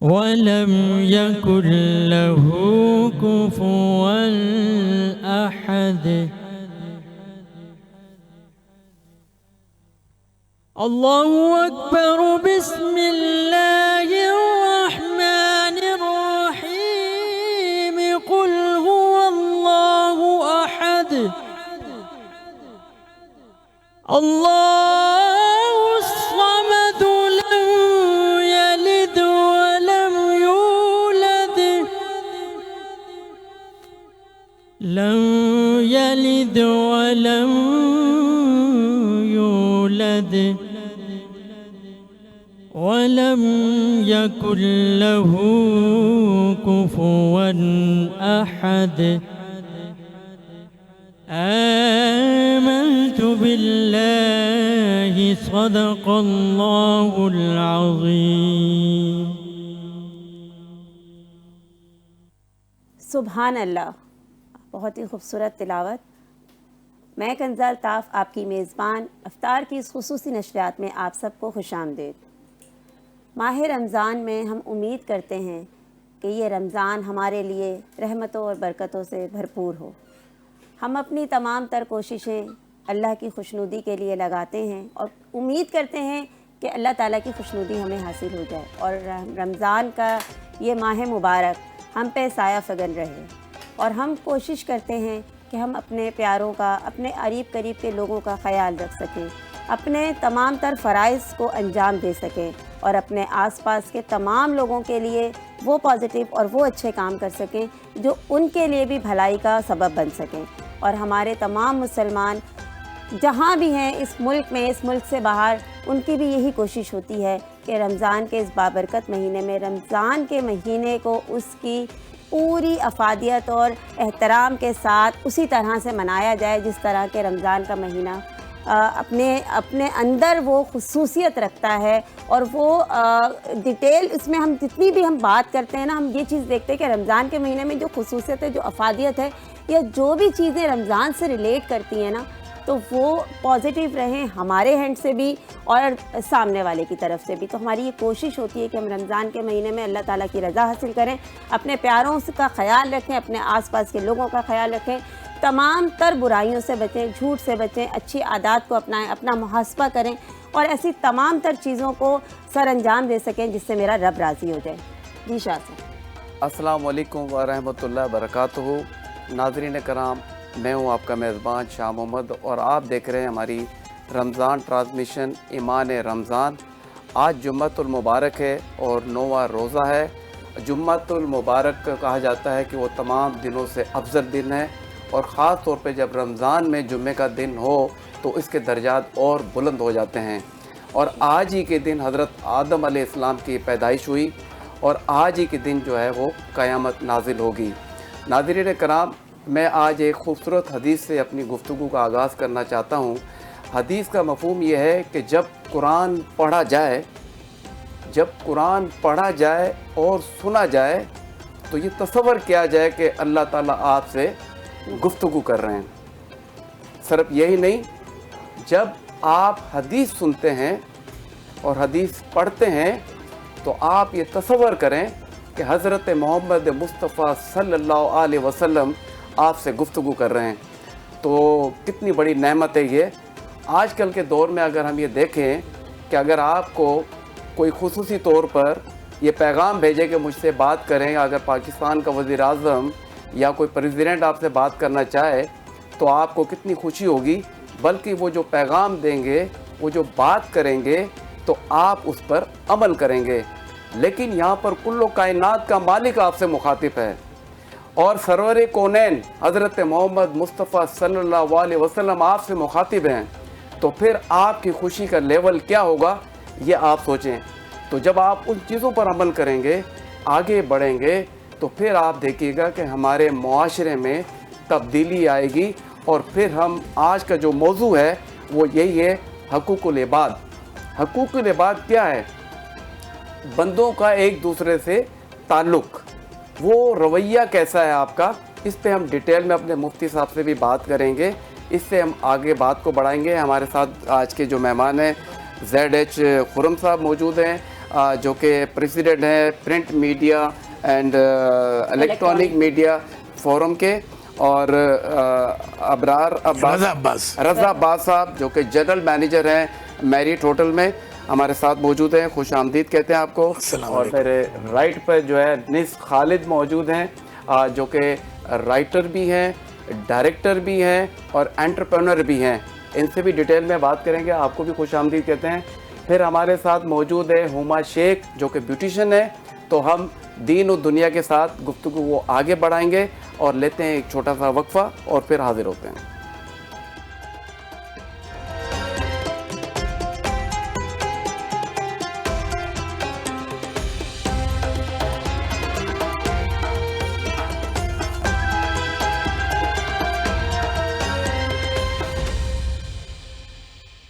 ولم يكن له كفوا أحد. الله أكبر. بسم الله الرحمن الرحيم. قل هو الله أحد الله الصمد. لم يلد ولم يولد لم يلد ولم يولد ولم يكن له كفوا أحد. آمنت بالله. صدق الله العظيم. سبحان اللہ، بہت ہی خوبصورت تلاوت. میں کنزہ الطاف آپ کی میزبان افطار کی اس خصوصی نشریات میں آپ سب کو خوش آمدید. ماہ رمضان میں ہم امید کرتے ہیں کہ یہ رمضان ہمارے لیے رحمتوں اور برکتوں سے بھرپور ہو. ہم اپنی تمام تر کوششیں اللہ کی خوشنودی کے لیے لگاتے ہیں اور امید کرتے ہیں کہ اللہ تعالیٰ کی خوشنودی ہمیں حاصل ہو جائے اور رمضان کا یہ ماہ مبارک ہم پہ سایہ فگن رہے. اور ہم کوشش کرتے ہیں کہ ہم اپنے پیاروں کا، اپنے قریب قریب کے لوگوں کا خیال رکھ سکیں، اپنے تمام تر فرائض کو انجام دے سکیں اور اپنے آس پاس کے تمام لوگوں کے لیے وہ پازیٹیو اور وہ اچھے کام کر سکیں جو ان کے لیے بھی بھلائی کا سبب بن سکیں. اور ہمارے تمام مسلمان جہاں بھی ہیں اس ملک میں، اس ملک سے باہر، ان کی بھی یہی کوشش ہوتی ہے کہ رمضان کے اس بابرکت مہینے میں، رمضان کے مہینے کو اس کی پوری افادیت اور احترام کے ساتھ اسی طرح سے منایا جائے جس طرح کہ رمضان کا مہینہ اپنے اندر وہ خصوصیت رکھتا ہے. اور وہ ڈیٹیل اس میں ہم جتنی بھی ہم بات کرتے ہیں نا، ہم یہ چیز دیکھتے ہیں کہ رمضان کے مہینے میں جو خصوصیت ہے، جو افادیت ہے، یا جو بھی چیزیں رمضان سے ریلیٹ کرتی ہیں نا، تو وہ پازیٹیو رہیں ہمارے ہینڈ سے بھی اور سامنے والے کی طرف سے بھی. تو ہماری یہ کوشش ہوتی ہے کہ ہم رمضان کے مہینے میں اللہ تعالیٰ کی رضا حاصل کریں، اپنے پیاروں کا خیال رکھیں، اپنے آس پاس کے لوگوں کا خیال رکھیں، تمام تر برائیوں سے بچیں، جھوٹ سے بچیں، اچھی عادات کو اپنائیں، اپنا محاسبہ کریں اور ایسی تمام تر چیزوں کو سر انجام دے سکیں جس سے میرا رب راضی ہو جائے. جی شاہ صاحب. السلام علیکم ورحمۃ اللہ وبرکاتہ. ناظرین کرام، میں ہوں آپ کا میزبان شاہ محمد اور آپ دیکھ رہے ہیں ہماری رمضان ٹرانسمیشن ایمان رمضان. آج جمعۃ المبارک ہے اور 9واں روزہ ہے. جمعۃ المبارک کہا جاتا ہے کہ وہ تمام دنوں سے افضل دن ہے اور خاص طور پہ جب رمضان میں جمعے کا دن ہو تو اس کے درجات اور بلند ہو جاتے ہیں. اور آج ہی کے دن حضرت آدم علیہ السلام کی پیدائش ہوئی اور آج ہی کے دن جو ہے وہ قیامت نازل ہوگی. ناظرین کرام، میں آج ایک خوبصورت حدیث سے اپنی گفتگو کا آغاز کرنا چاہتا ہوں. حدیث کا مفہوم یہ ہے کہ جب قرآن پڑھا جائے اور سنا جائے تو یہ تصور کیا جائے کہ اللہ تعالیٰ آپ سے گفتگو کر رہے ہیں. صرف یہی نہیں، جب آپ حدیث سنتے ہیں اور حدیث پڑھتے ہیں تو آپ یہ تصور کریں کہ حضرت محمد مصطفیٰ صلی اللہ علیہ وسلم آپ سے گفتگو کر رہے ہیں. تو کتنی بڑی نعمت ہے یہ. آج کل کے دور میں اگر ہم یہ دیکھیں کہ اگر آپ کو کوئی خصوصی طور پر یہ پیغام بھیجے کہ مجھ سے بات کریں، اگر پاکستان کا وزیر اعظم یا کوئی پریزیڈنٹ آپ سے بات کرنا چاہے تو آپ کو کتنی خوشی ہوگی. بلکہ وہ جو پیغام دیں گے، وہ جو بات کریں گے تو آپ اس پر عمل کریں گے. لیکن یہاں پر کل و کائنات کا مالک آپ سے مخاطب ہے اور سرور کونین حضرت محمد مصطفیٰ صلی اللہ علیہ وسلم آپ سے مخاطب ہیں. تو پھر آپ کی خوشی کا لیول کیا ہوگا یہ آپ سوچیں. تو جب آپ ان چیزوں پر عمل کریں گے، آگے بڑھیں گے، تو پھر آپ دیکھیے گا کہ ہمارے معاشرے میں تبدیلی آئے گی. اور پھر ہم آج کا جو موضوع ہے وہ یہی ہے، حقوق العباد. حقوق العباد کیا ہے؟ بندوں کا ایک دوسرے سے تعلق، وہ رویہ کیسا ہے آپ کا. اس پہ ہم ڈیٹیل میں اپنے مفتی صاحب سے بھی بات کریں گے. اس سے ہم آگے بات کو بڑھائیں گے. ہمارے ساتھ آج کے جو مہمان ہیں زیڈ ایچ خرم صاحب موجود ہیں، جو کہ پریزیڈنٹ ہیں print media and electronic media forum کے، اور رضا عباس صاحب جو کہ جنرل مینیجر ہیں میریٹ ہوٹل میں، ہمارے ساتھ موجود ہیں. خوش آمدید کہتے ہیں آپ کو. اور میرے رائٹ پہ جو ہے نس خالد موجود ہیں، جو کہ رائٹر بھی ہیں، ڈائریکٹر بھی ہیں اور انٹرپرینر بھی ہیں. ان سے بھی ڈیٹیل میں بات کریں گے. آپ کو بھی خوش آمدید کہتے ہیں. پھر ہمارے ساتھ موجود ہے ہما شیخ جو کہ بیوٹیشین ہے. تو ہم دین و دنیا کے ساتھ گفتگو وہ آگے بڑھائیں گے، اور لیتے ہیں ایک چھوٹا سا وقفہ اور پھر حاضر ہوتے ہیں.